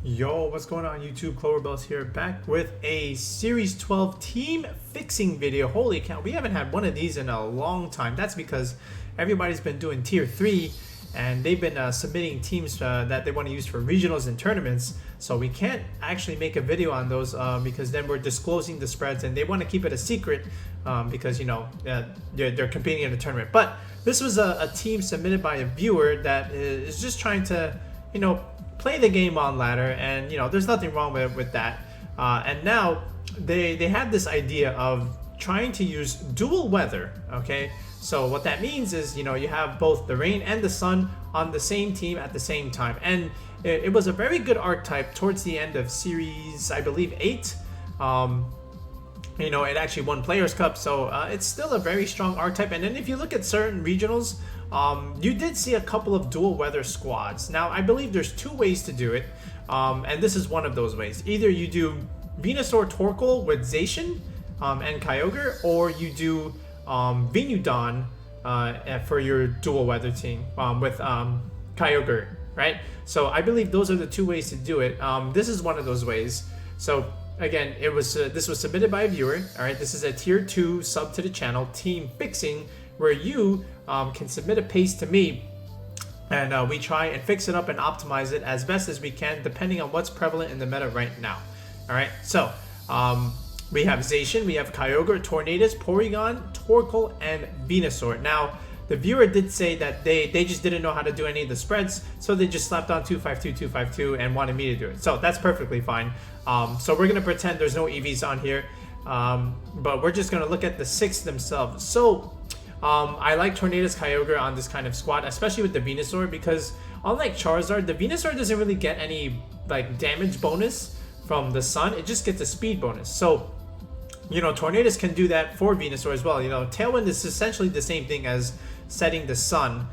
Yo, what's going on YouTube? Cloverbells here, back with a Series 12 team fixing video. Holy cow, we haven't had one of these in a long time. That's because everybody's been doing Tier 3 and they've been submitting teams that they want to use for regionals and tournaments. So we can't actually make a video on those because then we're disclosing the spreads and they want to keep it a secret because, you know, they're competing in a tournament. But this was a team submitted by a viewer that is just trying to, you know, play the game on ladder, and you know there's nothing wrong with that. And now they have this idea of trying to use dual weather. Okay, so what that means is, you know, you have both the rain and the sun on the same team at the same time, and it was a very good archetype towards the end of series, I believe, 8. You know, it actually won Players Cup, so it's still a very strong archetype. And then if you look at certain regionals, you did see a couple of dual weather squads. Now, I believe there's 2 ways to do it, and this is one of those ways. Either you do Venusaur Torkoal with Zacian and Kyogre, or you do Venusaur for your dual weather team with Kyogre, right? So I believe those are the 2 ways to do it. This is one of those ways. So again, it was this was submitted by a viewer. All right, this is a tier 2 sub to the channel, TeamFixing, where you can submit a paste to me, and we try and fix it up and optimize it as best as we can, depending on what's prevalent in the meta right now. All right, so we have Zacian, we have Kyogre, Tornadus, Porygon, Torkoal, and Venusaur. Now, the viewer did say that they just didn't know how to do any of the spreads, so they just slapped on 252, 252, and wanted me to do it. So that's perfectly fine. So we're gonna pretend there's no EVs on here, but we're just gonna look at the 6 themselves. So I like Tornadus, Kyogre on this kind of squad, especially with the Venusaur, because unlike Charizard, the Venusaur doesn't really get any like damage bonus from the sun. It just gets a speed bonus. So, you know, Tornadus can do that for Venusaur as well. You know, Tailwind is essentially the same thing as setting the sun.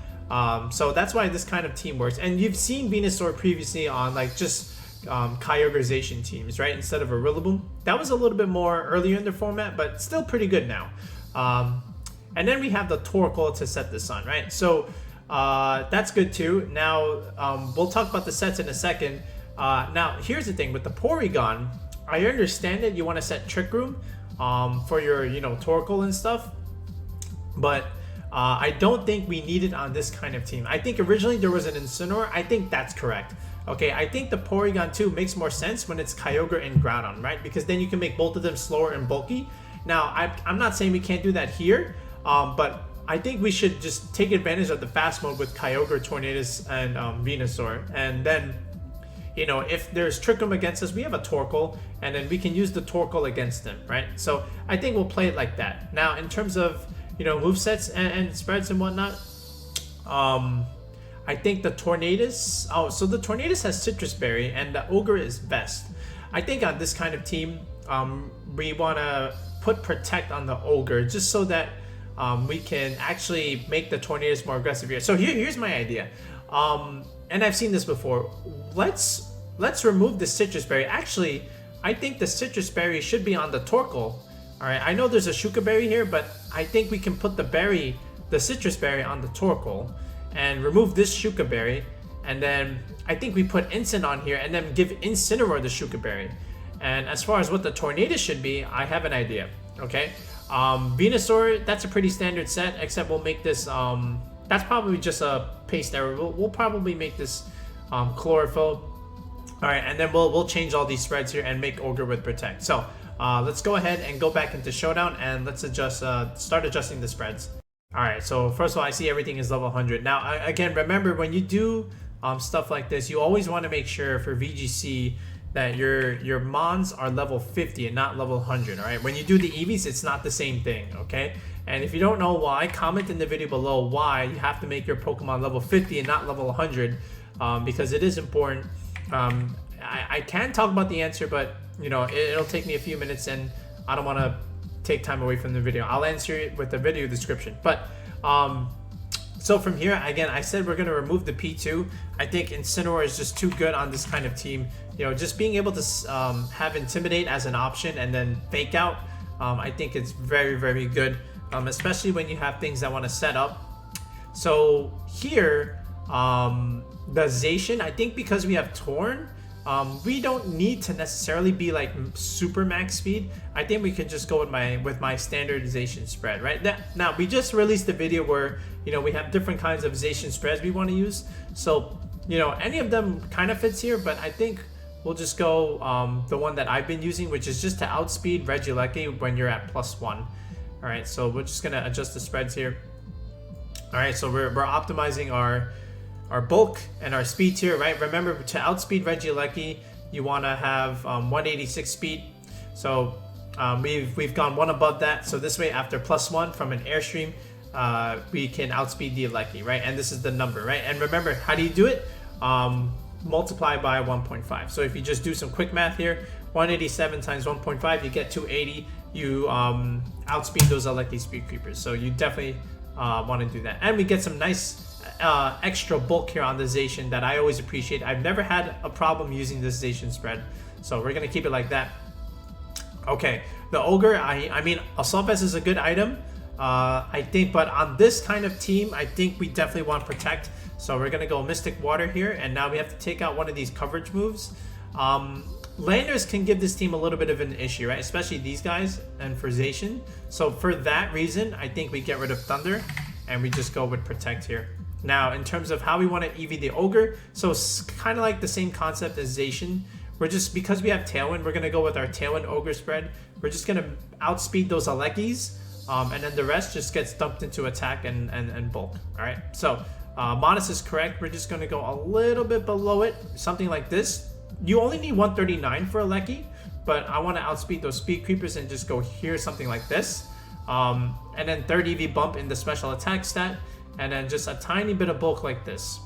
So that's why this kind of team works. And you've seen Venusaur previously on like just Kyogre Zacian teams, right? Instead of a Rillaboom. That was a little bit more earlier in the format, but still pretty good now. And then we have the Torkoal to set the sun, right? So that's good too. Now, we'll talk about the sets in a second. Now, here's the thing with the Porygon. I understand that you want to set Trick Room for your, you know, Torkoal and stuff, but I don't think we need it on this kind of team. I think originally there was an Incineroar. I think that's correct. Okay, I think the Porygon 2 makes more sense when it's Kyogre and Groudon, right? Because then you can make both of them slower and bulky. Now, I'm not saying we can't do that here, but I think we should just take advantage of the fast mode with Kyogre, Tornadus, and Venusaur. And then, you know, if there's Trick Room against us, we have a Torkoal, and then we can use the Torkoal against them, right? So I think we'll play it like that. Now, in terms of, you know, movesets and spreads and whatnot, I think the Tornadus, so the Tornadus has Citrus Berry and the Ogre is best. I think on this kind of team, we want to put Protect on the Ogre just so that we can actually make the Tornadus more aggressive here. So here's my idea, and I've seen this before. Let's remove the Citrus Berry. Actually, I think the Citrus Berry should be on the Torkoal. All right, I know there's a Shuka Berry here, but I think we can put the Citrus Berry on the Torkoal and remove this Shuka Berry, and then I think we put Incin on here and then give Incineroar the Shuka Berry. And as far as what the Tornadus should be, I have an idea. Okay, Venusaur, that's a pretty standard set, except we'll make this that's probably just a paste error. We'll probably make this Chlorophyll. All right, and then we'll change all these spreads here and make Ogre with Protect. So let's go ahead and go back into Showdown and let's start adjusting the spreads. All right, so first of all, I see everything is level 100. Now, again, remember when you do stuff like this, you always want to make sure for VGC that your Mons are level 50 and not level 100. All right, when you do the EVs, it's not the same thing. Okay, and if you don't know why, comment in the video below why you have to make your Pokemon level 50 and not level 100, because it is important. I can talk about the answer, but you know it'll take me a few minutes, and I don't want to take time away from the video. I'll answer it with the video description. But so from here, again, I said we're going to remove the P2. I think Incineroar is just too good on this kind of team. You know, just being able to have Intimidate as an option and then Fake Out, I think it's very, very good, especially when you have things that want to set up. So here, the Zacian, I think because we have Torn, we don't need to necessarily be like super max speed. I think we could just go with my standardization spread, right? Now we just released a video where, you know, we have different kinds of Zacian spreads we want to use. So, you know, any of them kind of fits here, but I think we'll just go the one that I've been using, which is just to outspeed Regieleki when you're at +1. All right, so we're just gonna adjust the spreads here. All right, so we're optimizing our bulk and our speed tier, right? Remember, to outspeed Regieleki, you want to have 186 speed. So we've gone one above that. So this way, after +1 from an airstream, we can outspeed the Eleki, right? And this is the number, right? And remember, how do you do it? Multiply by 1.5. So if you just do some quick math here, 187 times 1.5, you get 280. You outspeed those Eleki speed creepers. So you definitely want to do that. And we get some nice extra bulk here on the Zacian that I always appreciate. I've never had a problem using this Zacian spread, so we're gonna keep it like that. Okay, the Ogre, I mean, Assault Vest is a good item, I think, but on this kind of team, I think we definitely want Protect. So we're gonna go Mystic Water here, and now we have to take out one of these coverage moves. Landers can give this team a little bit of an issue, right? Especially these guys and for Zacian. So for that reason, I think we get rid of Thunder and we just go with Protect here. Now, in terms of how we want to EV the Ogre, so it's kind of like the same concept as Zacian. We're just, because we have Tailwind, we're going to go with our Tailwind Ogre spread. We're just going to outspeed those Alekis, and then the rest just gets dumped into attack and bulk. All right, so Modest is correct. We're just going to go a little bit below it, something like this. You only need 139 for Aleki, but I want to outspeed those speed creepers and just go here, something like this. And then 3rd EV bump in the special attack stat. And then just a tiny bit of bulk like this.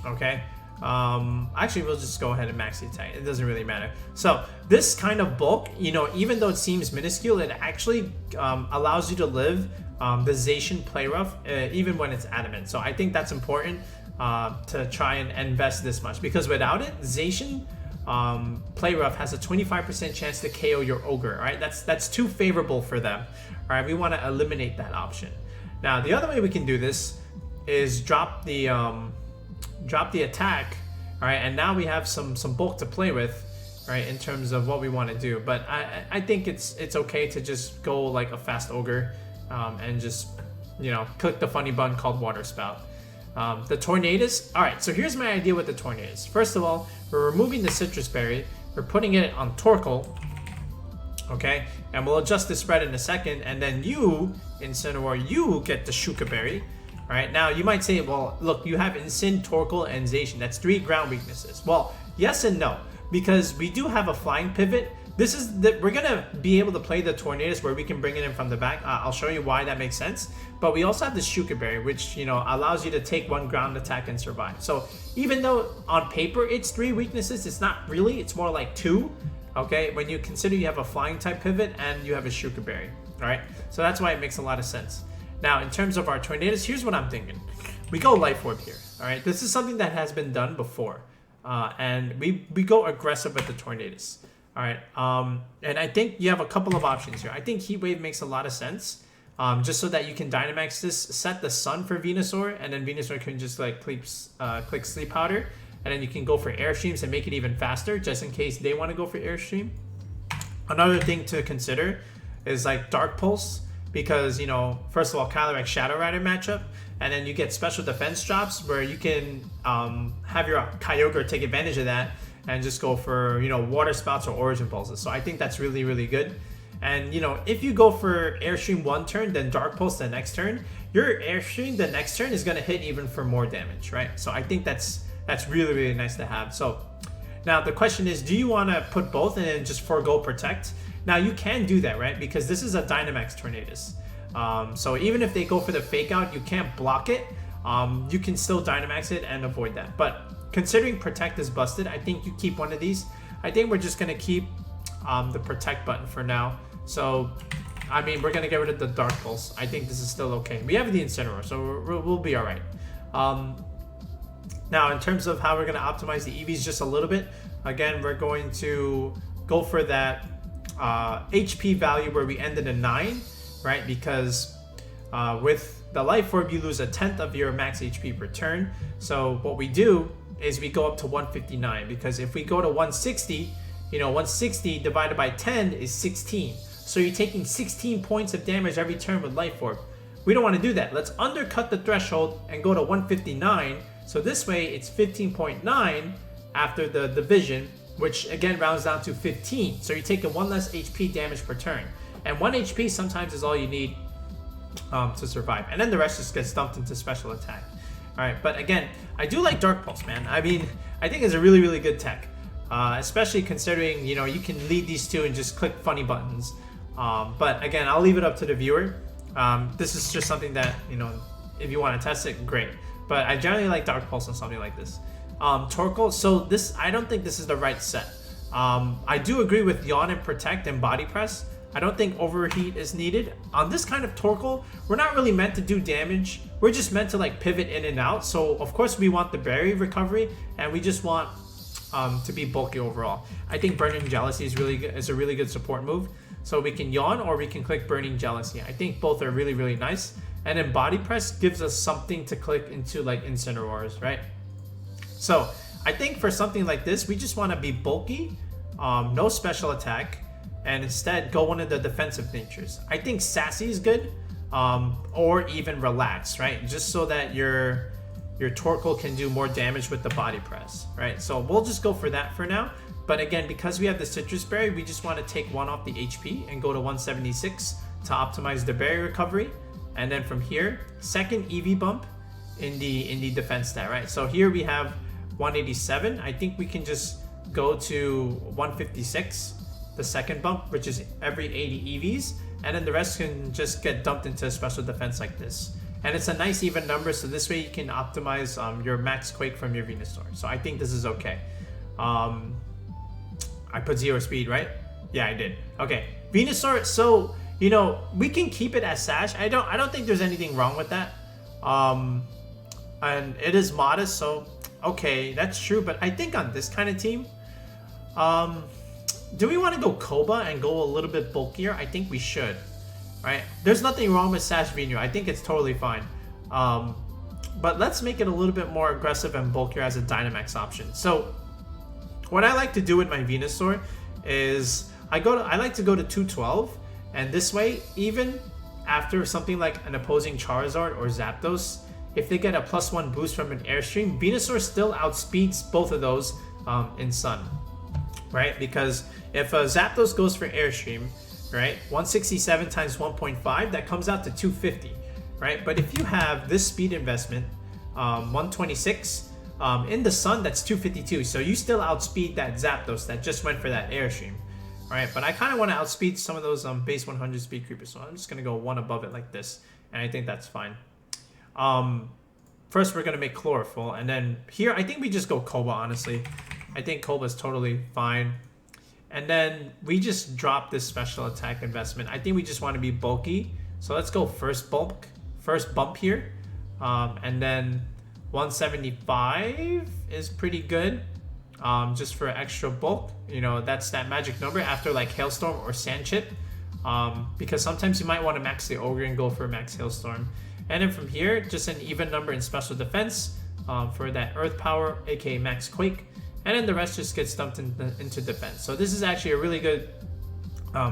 Okay. Actually, we'll just go ahead and max the attack. It doesn't really matter. So this kind of bulk, you know, even though it seems minuscule, it actually allows you to live the Zacian play rough, even when it's adamant. So I think that's important to try and invest this much, because without it, Zacian play rough has a 25% chance to KO your Ogre. All right, that's too favorable for them. All right, we want to eliminate that option. Now, the other way we can do this is drop the attack, all right, and now we have some bulk to play with, right, in terms of what we want to do. But I think it's okay to just go like a fast Ogre, and just, you know, click the funny button called Water Spout. The Tornadus, all right, so here's my idea with the Tornadus. First of all, we're removing the Citrus Berry, we're putting it on Torkoal, okay, and we'll adjust the spread in a second, and then you, Incineroar, you get the Shuka Berry. All right, now you might say, well, look, you have Incin, Torkoal, and Zacian. That's 3 ground weaknesses. Well, yes and no, because we do have a flying pivot. This is that we're gonna be able to play the Tornadus where we can bring it in from the back. I'll show you why that makes sense. But we also have the Shuka Berry, which, you know, allows you to take 1 ground attack and survive. So even though on paper it's 3 weaknesses, it's not really. It's more like 2. Okay, when you consider you have a flying type pivot and you have a Shuka Berry. All right, so that's why it makes a lot of sense. Now, in terms of our Tornadus, here's what I'm thinking. We go Life Orb here, all right? This is something that has been done before, and we go aggressive with the Tornadus, all right? And I think you have a couple of options here. I think Heat Wave makes a lot of sense, just so that you can Dynamax this, set the Sun for Venusaur, and then Venusaur can just like click Sleep Powder, and then you can go for Airstreams and make it even faster, just in case they want to go for Airstream. Another thing to consider is like Dark Pulse, because, you know, first of all, Calyrex Shadow Rider matchup, and then you get special defense drops where you can have your Kyogre take advantage of that and just go for, you know, Water Spouts or Origin Pulses. So I think that's really, really good. And, you know, if you go for Airstream 1 turn, then Dark Pulse the next turn, your Airstream the next turn is going to hit even for more damage, right? So I think that's really, really nice to have. So now the question is, do you want to put both and then just forego Protect? Now you can do that, right? Because this is a Dynamax Tornadus. So even if they go for the Fake Out, you can't block it. You can still Dynamax it and avoid that. But considering Protect is busted, I think you keep one of these. I think we're just gonna keep the Protect button for now. So, I mean, we're gonna get rid of the Dark Pulse. I think this is still okay. We have the Incineroar, so we'll be all right. Now, in terms of how we're gonna optimize the EVs just a little bit, again, we're going to go for that HP value where we ended in 9, right? Because with the Life Orb, you lose 1/10 of your max HP per turn. So what we do is we go up to 159, because if we go to 160, you know, 160 divided by 10 is 16. So you're taking 16 points of damage every turn with Life Orb. We don't want to do that. Let's undercut the threshold and go to 159. So this way it's 15.9 after the division, which again rounds down to 15. So you're taking 1 less HP damage per turn. And 1 HP sometimes is all you need to survive. And then the rest just gets dumped into special attack. Alright, but again, I do like Dark Pulse, man. I mean, I think it's a really, really good tech. Especially considering, you know, you can lead these two and just click funny buttons. But again, I'll leave it up to the viewer. This is just something that, you know, if you want to test it, great. But I generally like Dark Pulse on something like this. Torkoal, so this, I don't think this is the right set. I do agree with Yawn and Protect and Body Press. I don't think Overheat is needed. On this kind of Torkoal, we're not really meant to do damage. We're just meant to like pivot in and out. So of course we want the berry recovery, and we just want to be bulky overall. I think Burning Jealousy is really good, is a really good support move. So we can Yawn or we can click Burning Jealousy. I think both are really, really nice. And then Body Press gives us something to click into like Incineroars, right? So I think for something like this, we just want to be bulky, no special attack, and instead go one of the defensive natures. I think Sassy is good, or even Relax, right? Just so that your Torkoal can do more damage with the Body Press, right? So we'll just go for that for now. But again, because we have the Citrus Berry, we just want to take 1 off the HP and go to 176 to optimize the berry recovery. And then from here, second EV bump in the defense stat, right? So here we have 187. I think we can just go to 156, the second bump, which is every 80 EVs. And then the rest can just get dumped into special defense like this. And it's a nice even number, so this way you can optimize your max Quake from your Venusaur. So I think this is okay. I put 0 speed, right? Yeah, I did. Okay, Venusaur. So you know we can keep it as Sash. I don't think there's anything wrong with that. And it is modest, so okay, that's true. But I think on this kind of team, do we want to go Koba and go a little bit bulkier? I think we should, right? There's nothing wrong with Sash Venu. I think it's totally fine. But let's make it a little bit more aggressive and bulkier as a Dynamax option. So what I like to do with my Venusaur is I like to go to 212, and this way, even after something like an opposing Charizard or Zapdos, if they get a +1 boost from an Airstream, Venusaur still outspeeds both of those in Sun, right? Because if a Zapdos goes for Airstream, right, 167 times 1.5, that comes out to 250, right? But if you have this speed investment, 126, in the Sun, that's 252. So you still outspeed that Zapdos that just went for that Airstream, right? But I kind of want to outspeed some of those base 100 speed creepers, so I'm just gonna go 1 above it like this, and I think that's fine. First we're gonna make Chlorophyll, and then here I think we just go Koba. Honestly, I think Koba is totally fine. And then we just drop this special attack investment. I think we just want to be bulky, so let's go first bump here, and then 175 is pretty good, just for extra bulk. You know, that's that magic number after like Hailstorm or Sand Chip, because sometimes you might want to max the Ogre and go for max Hailstorm. And then from here, just an even number in special defense for that Earth Power, aka max Quake, and then the rest just gets dumped into defense. So this is actually a really good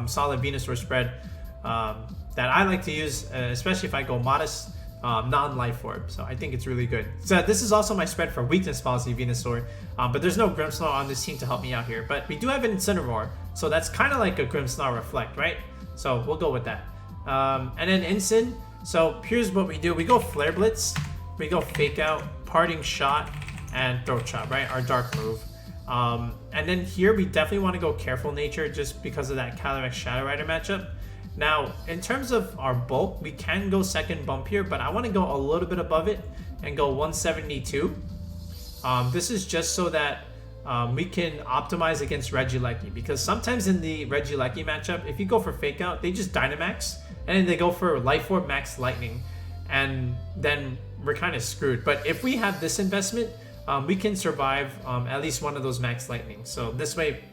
solid Venusaur spread that I like to use, especially if I go modest, non-life orb. So I think it's really good. So this is also my spread for weakness policy Venusaur, but there's no Grimmsnarl on this team to help me out here. But we do have an Incineroar, so that's kind of like a Grimmsnarl Reflect, right? So we'll go with that. And then Incin. So here's what we do. We go Flare Blitz, we go Fake Out, Parting Shot, and Throat Chop, right? Our dark move. And then here we definitely want to go Careful Nature just because of that Calyrex Shadow Rider matchup. Now, in terms of our bulk, we can go second bump here, but I want to go a little bit above it and go 172. This is just so that we can optimize against Regieleki, because sometimes in the Regieleki matchup, if you go for Fake Out, they just Dynamax, and then they go for Life Orb Max Lightning, and then we're kind of screwed. But if we have this investment, we can survive at least one of those Max Lightning. So this way,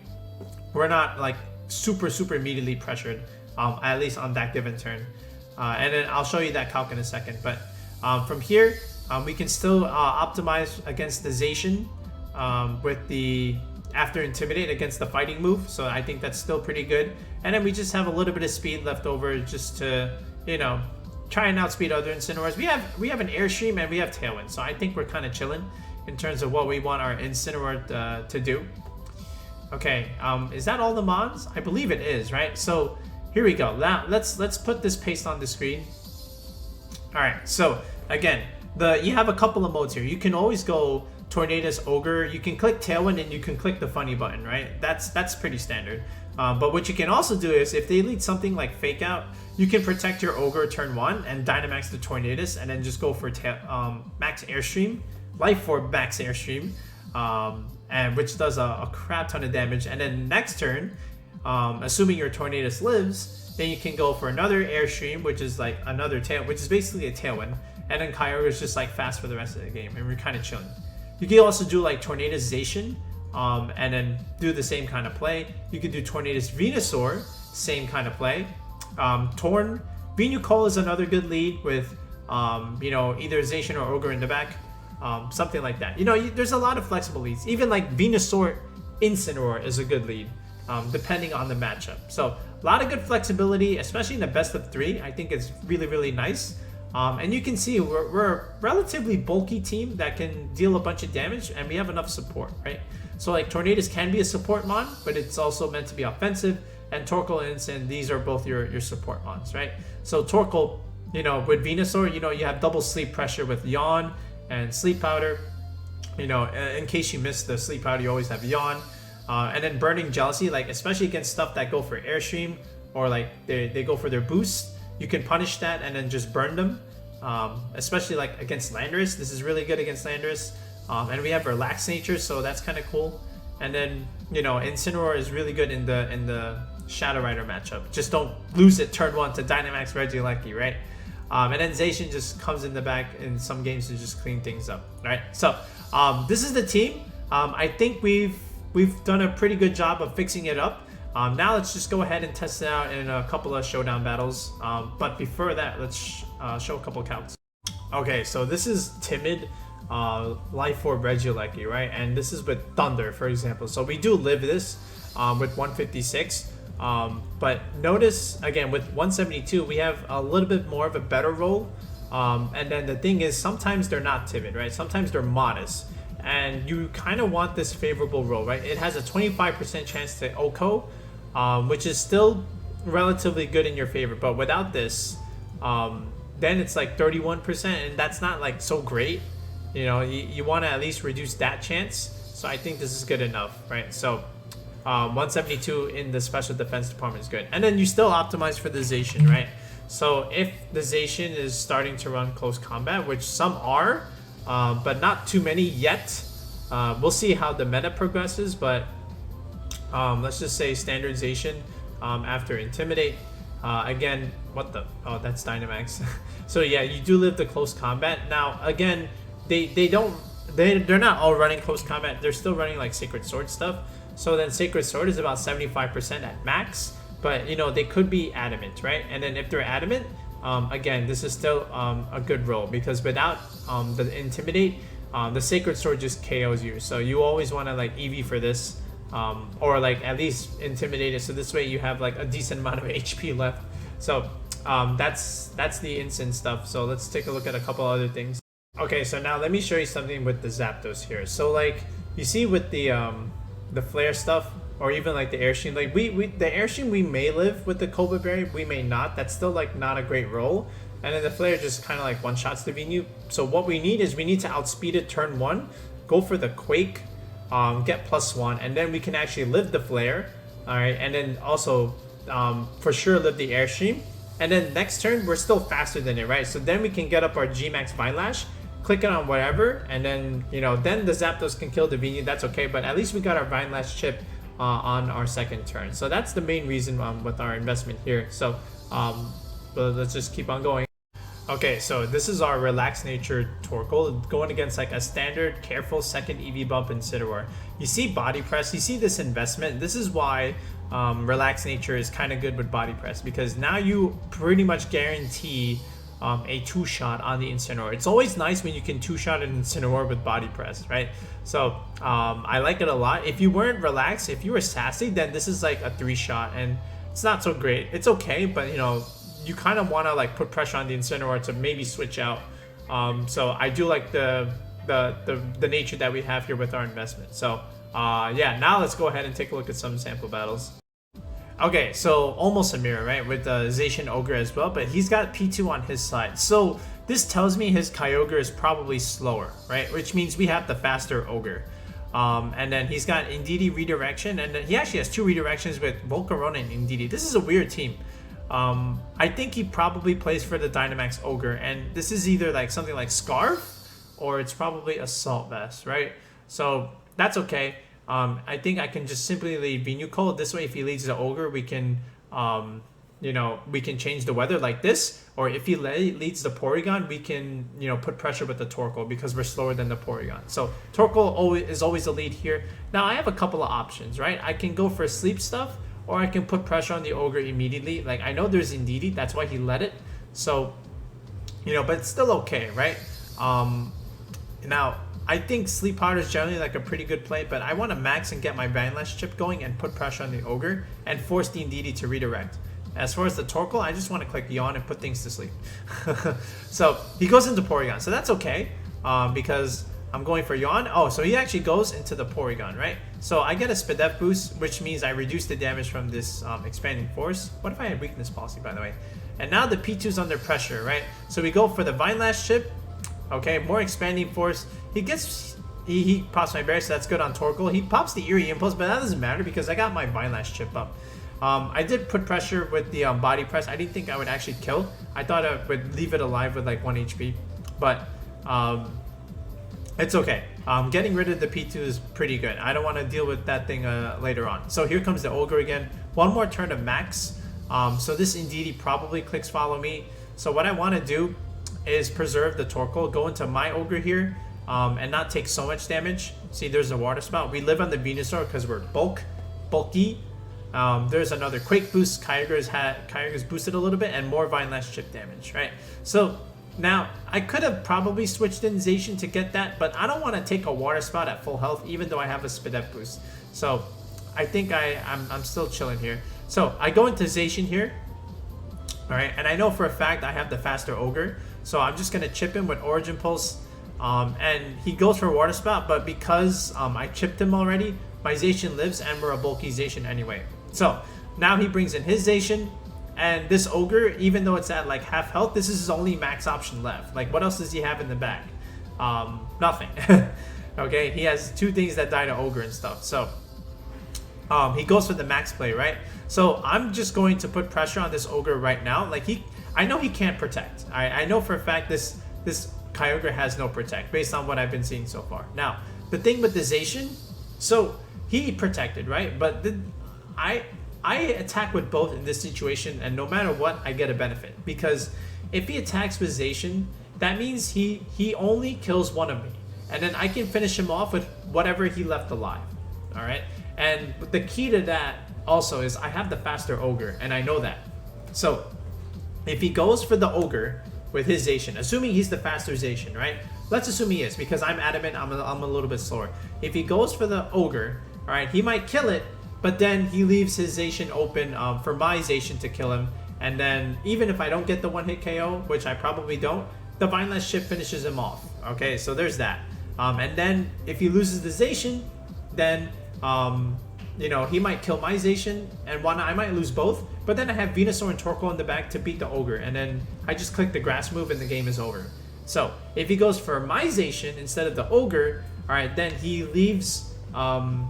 we're not like super immediately pressured, at least on that given turn. And then I'll show you that calc in a second. But from here, we can still optimize against the Zacian with the after Intimidate against the fighting move, so I think that's still pretty good. And then we just have a little bit of speed left over just to, you know, try and outspeed other Incineroars. We have an Airstream and we have Tailwind, so I think we're kind of chilling in terms of what we want our Incineroar to do. Okay, is that all the mons? I believe it is, right? So here we go. Now let's put this paste on the screen. All right, so again, you have a couple of modes here. You can always go Tornadus, Ogre. You can click Tailwind and you can click the funny button, right? That's pretty standard. But what you can also do is if they lead something like Fake Out, you can protect your Ogre turn 1 and Dynamax the Tornadus and then just go for Max Airstream, Life Orb Max Airstream, and which does a crap ton of damage. And then next turn, assuming your Tornadus lives, then you can go for another Airstream, which is like another tail, which is basically a Tailwind. And then Kyogre is just like fast for the rest of the game, and we're kind of chilling. You can also do like Tornadus Zacian, and then do the same kind of play. You could do Tornadus Venusaur, same kind of play. Venusaur is another good lead with, you know, either Zacian or Ogre in the back, something like that. You know, there's a lot of flexible leads. Even like Venusaur Incineroar is a good lead, depending on the matchup. So a lot of good flexibility, especially in the best of 3. I think it's really, really nice. And you can see we're a relatively bulky team that can deal a bunch of damage, and we have enough support, right? So like Tornadus can be a support mon, but it's also meant to be offensive. And Torkoal and Incin, these are both your support mons, right? So Torkoal, you know, with Venusaur, you know, you have double sleep pressure with Yawn and Sleep Powder. You know, in case you missed the Sleep Powder, you always have Yawn. And then Burning Jealousy, like especially against stuff that go for Airstream or like they go for their boost. You can punish that and then just burn them, especially like against Landorus. This is really good against Landorus. And we have Relaxed Nature, so that's kind of cool. And then, you know, Incineroar is really good in the Shadow Rider matchup. Just don't lose it turn 1 to Dynamax Regieleki, right? And then Zacian just comes in the back in some games to just clean things up, right? So this is the team. I think we've done a pretty good job of fixing it up. Now let's just go ahead and test it out in a couple of showdown battles. But before that, let's show a couple counts. Okay, so this is Timid Life Orb Regieleki, right? And this is with Thunder, for example. So we do live this with 156. But notice, again, with 172, we have a little bit more of a better roll. And then the thing is, sometimes they're not timid, right? Sometimes they're modest. And you kind of want this favorable roll, right? It has a 25% chance to OHKO, which is still relatively good in your favor. But without this, then it's like 31%, and that's not like so great. You know, you want to at least reduce that chance. So I think this is good enough, right? So 172 in the special defense department is good. And then you still optimize for the Zacian, right? So if the Zacian is starting to run close combat, which some are, but not too many yet. We'll see how the meta progresses, but let's just say standardization after Intimidate. Again, what the? Oh, that's Dynamax. So yeah, you do live the close combat. Now, again, they're not all running close combat. They're still running like Sacred Sword stuff. So then Sacred Sword is about 75% at max, but you know, they could be adamant, right? And then if they're adamant, again, this is still a good roll, because without the Intimidate, the Sacred Sword just KOs you. So you always want to like EV for this, or like at least Intimidate it, so this way you have like a decent amount of HP left. So that's the Incin stuff. So let's take a look at a couple other things. Okay, so now let me show you something with the Zapdos here. So like you see with the Flare stuff, or even like the Airstream, like the Airstream we may live with the Cobra Berry, we may not. That's still like not a great roll. And then the Flare just kind of like one-shots the Venu. So what we need is we need to outspeed it turn 1, go for the Quake, get +1, and then we can actually live the Flare. All right, and then also for sure live the Airstream. And then next turn we're still faster than it, right? So then we can get up our G-Max Vine Lash, click it on whatever, and then you know, then the Zapdos can kill the Venu. That's okay, but at least we got our Vine Lash chip on our second turn. So that's the main reason with our investment here. So but let's just keep on going. Okay, so this is our Relaxed Nature Torkoal going against like a standard careful second EV bump Incineroar. You see Body Press, you see this investment. This is why Relaxed Nature is kind of good with Body Press, because now you pretty much guarantee a two-shot on the Incineroar. It's always nice when you can two-shot an Incineroar with body press, right? So I like it a lot. If you weren't relaxed, if you were sassy, then this is like a three-shot, and it's not so great. It's okay, but you know, you kind of want to like put pressure on the Incineroar to maybe switch out. So I do like the nature that we have here with our investment. So yeah, now let's go ahead and take a look at some sample battles. Okay, so almost a mirror, right, with the Zacian Ogre as well, but he's got P2 on his side. So this tells me his Kyogre is probably slower, right, which means we have the faster Ogre. And then he's got Indeedee redirection, and then he actually has two redirections with Volcarona and Indeedee. This is a weird team. I think he probably plays for the Dynamax Ogre, and this is either like something like Scarf, or it's probably Assault Vest, right? So that's okay. I think I can just simply lead Venusaur. This way, if he leads the Ogre, we can, you know, we can change the weather like this. Or if he leads the Porygon, we can, you know, put pressure with the Torkoal because we're slower than the Porygon. So Torkoal is always the lead here. Now I have a couple of options, right? I can go for Sleep Stuff, or I can put pressure on the Ogre immediately. Like I know there's Indeedee, that's why he led it. So, you know, but it's still okay, right? Now, I think Sleep Powder is generally like a pretty good play, but I want to max and get my Vanlash chip going and put pressure on the Ogre and force the Indeedee to redirect. As far as the Torkoal, I just want to click Yawn and put things to sleep. So he goes into Porygon, so that's okay because I'm going for Yawn. Oh, so he actually goes into the Porygon, right? So I get a Spadef boost, which means I reduce the damage from this expanding force. What if I had weakness policy, by the way? And now the P2's under pressure, right? So we go for the Vinelash chip. Okay, more expanding force. He pops my Bear, so that's good on Torkoal. He pops the Eerie Impulse, but that doesn't matter because I got my Vinelash chip up. I did put pressure with the body press. I didn't think I would actually kill. I thought I would leave it alive with like 1 HP, but it's okay. Getting rid of the P2 is pretty good. I don't want to deal with that thing later on. So here comes the Ogre again. One more turn of max. So this Indeedee probably clicks Follow Me. So what I want to do is preserve the Torkoal, go into my Ogre here, and not take so much damage. See, there's a Water Spout. We live on the Venusaur because we're bulky. There's another Quake boost. Kyogre's boosted a little bit, and more Vinelash chip damage, right? So now I could have probably switched in Zacian to get that, but I don't want to take a Water Spout at full health, even though I have a Spadef boost. So I think I'm still chilling here. So I go into Zacian here, all right, and I know for a fact I have the faster Ogre, so I'm just gonna chip him with Origin Pulse. And he goes for Water Spout, but because I chipped him already, my Zacian lives, and we're a bulky Zacian anyway. So now he brings in his Zacian, and this Ogre, even though it's at like half health, this is his only max option left. Like, what else does he have in the back? Nothing. Okay, he has two things that die to Ogre and stuff. So he goes for the max play, right? So I'm just going to put pressure on this Ogre right now. Like I know he can't protect. I know for a fact this Kyogre has no protect based on what I've been seeing so far. Now, the thing with the Zacian, so he protected, right? But I attack with both in this situation, and no matter what, I get a benefit. Because if he attacks with Zacian, that means he only kills one of me. And then I can finish him off with whatever he left alive, all right? And the key to that also is I have the faster Ogre, and I know that. So if he goes for the Ogre with his Zacian, assuming he's the faster Zacian, right? Let's assume he is, because I'm adamant I'm a little bit slower. If he goes for the Ogre, all right, he might kill it, but then he leaves his Zacian open for my Zacian to kill him. And then even if I don't get the one-hit KO, which I probably don't, the Vinelash chip finishes him off. Okay, so there's that. And then if he loses the Zacian, then you know, he might kill my Zacian, and I might lose both. But then I have Venusaur and Torkoal in the back to beat the Ogre, and then I just click the grass move and the game is over. So if he goes for my Zacian instead of the Ogre, all right, then he leaves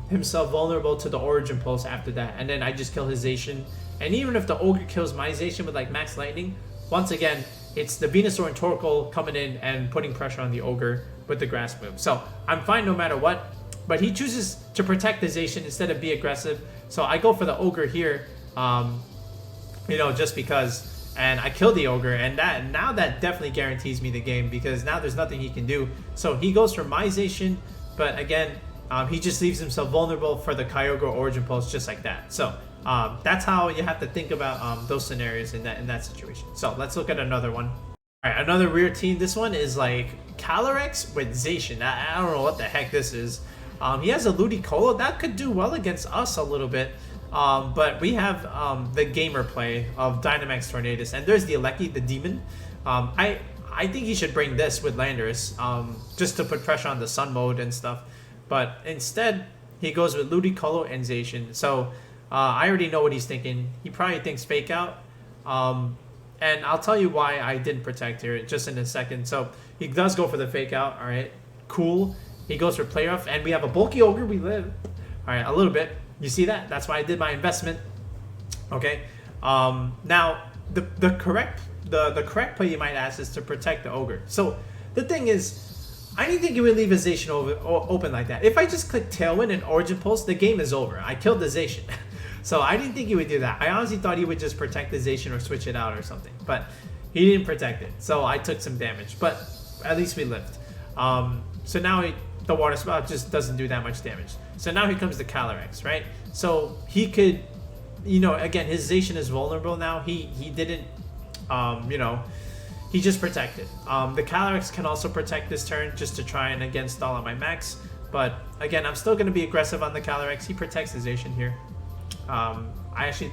himself vulnerable to the Origin Pulse after that, and then I just kill his Zacian. And even if the Ogre kills my Zacian with like Max Lightning, once again, it's the Venusaur and Torkoal coming in and putting pressure on the Ogre with the grass move. So I'm fine no matter what, but he chooses to protect the Zacian instead of be aggressive. So I go for the Ogre here, you know, just because, and I kill the Ogre, and now that definitely guarantees me the game, because now there's nothing he can do. So he goes for my Zacian, but again, he just leaves himself vulnerable for the Kyogre Origin Pulse just like that. So that's how you have to think about those scenarios in that situation. So let's look at another one. All right, another weird team. This one is like Calyrex with Zacian. I don't know what the heck this is. He has a Ludicolo. That could do well against us a little bit. But we have the gamer play of Dynamax Tornadus. And there's the Alecki, the demon. I think he should bring this with Landorus just to put pressure on the Sun mode and stuff. But instead, he goes with Ludicolo and Zacian. So I already know what he's thinking. He probably thinks Fake Out. And I'll tell you why I didn't protect here just in a second. So he does go for the Fake Out. All right, cool. He goes for Play Rough, and we have a bulky Ogre. We live. All right, a little bit. You see that? That's why I did my investment. Okay. Now the correct play, you might ask, is to protect the Ogre. So the thing is, I didn't think he would leave his Zacian open like that. If I just click Tailwind and Origin Pulse, the game is over. I killed the Zacian. So I didn't think he would do that. I honestly thought he would just protect the Zacian or switch it out or something. But he didn't protect it. So I took some damage. But at least we lived. So now the Water Spout just doesn't do that much damage. So now here comes the Calyrex, right? So he could, you know, again, his Zacian is vulnerable now. He didn't, you know, he just protected. The Calyrex can also protect this turn just to try and again stall on my max. But again, I'm still going to be aggressive on the Calyrex. He protects his Zacian here. I actually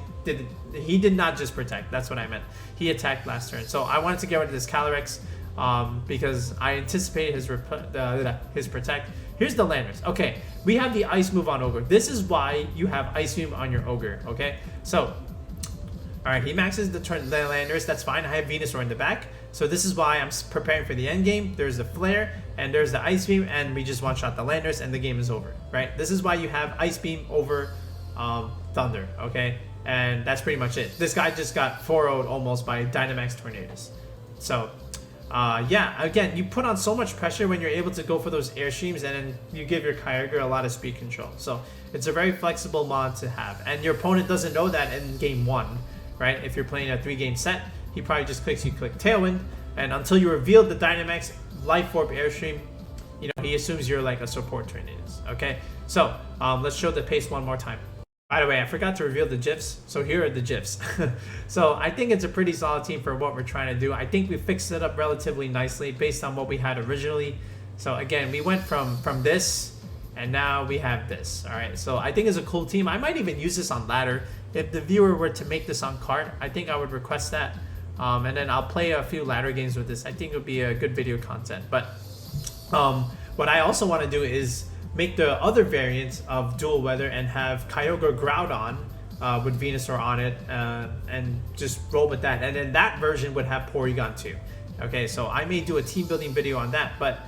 he did not just protect, that's what I meant. He attacked last turn. So I wanted to get rid of this Calyrex because I anticipated his protect. Here's the Landorus. Okay, we have the Ice move on Ogre. This is why you have Ice Beam on your Ogre, okay? So, alright, he maxes the Landorus, that's fine. I have Venusaur in the back. So this is why I'm preparing for the end game. There's the Flare, and there's the Ice Beam, and we just one-shot the Landorus, and the game is over, right? This is why you have Ice Beam over Thunder, okay? And that's pretty much it. This guy just got 4-0'd almost by Dynamax Tornadus. So, yeah, again, you put on so much pressure when you're able to go for those Airstreams, and then you give your Kyogre a lot of speed control. So, it's a very flexible mod to have. And your opponent doesn't know that in game 1, right? If you're playing a 3-game set, he probably just clicks, you click Tailwind, and until you reveal the Dynamax Life Orb Airstream, you know, he assumes you're like a support Tornadus, okay? So, let's show the pace one more time. By the way, I forgot to reveal the GIFs, so here are the GIFs. So I think it's a pretty solid team for what we're trying to do. I think we fixed it up relatively nicely based on what we had originally. So again, we went from this, and now we have this. All right, so I think it's a cool team. I might even use this on ladder. If the viewer were to make this on cart, I think I would request that. And then I'll play a few ladder games with this. I think it would be a good video content. But what I also want to do is make the other variants of Dual Weather and have Kyogre Groudon with Venusaur on it and just roll with that. And then that version would have Porygon too. Okay, so I may do a team building video on that, but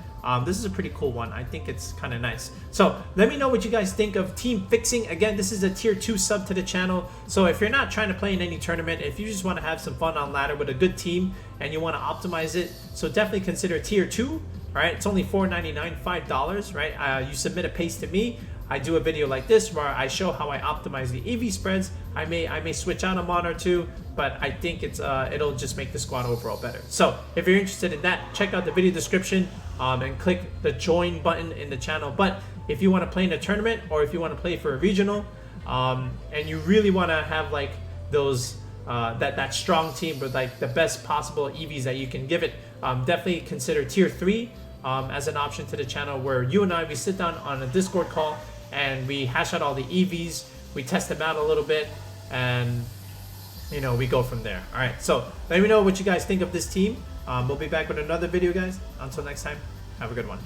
this is a pretty cool one. I think it's kind of nice. So let me know what you guys think of TeamFixing. Again, this is a tier 2 sub to the channel. So if you're not trying to play in any tournament, if you just want to have some fun on ladder with a good team and you want to optimize it, so definitely consider tier 2. All right, it's only $4.99, $5, right? You submit a paste to me. I do a video like this where I show how I optimize the EV spreads. I may switch out a mon or two, but I think it's it'll just make the squad overall better. So if you're interested in that, check out the video description and click the join button in the channel. But if you want to play in a tournament or if you want to play for a regional and you really want to have like those that strong team with like the best possible EVs that you can give it, definitely consider tier 3 as an option to the channel, where you and I, we sit down on a Discord call and we hash out all the EVs, we test them out a little bit, and you know, we go from there. All right, so let me know what you guys think of this team. We'll be back with another video, guys. Until next time, have a good one.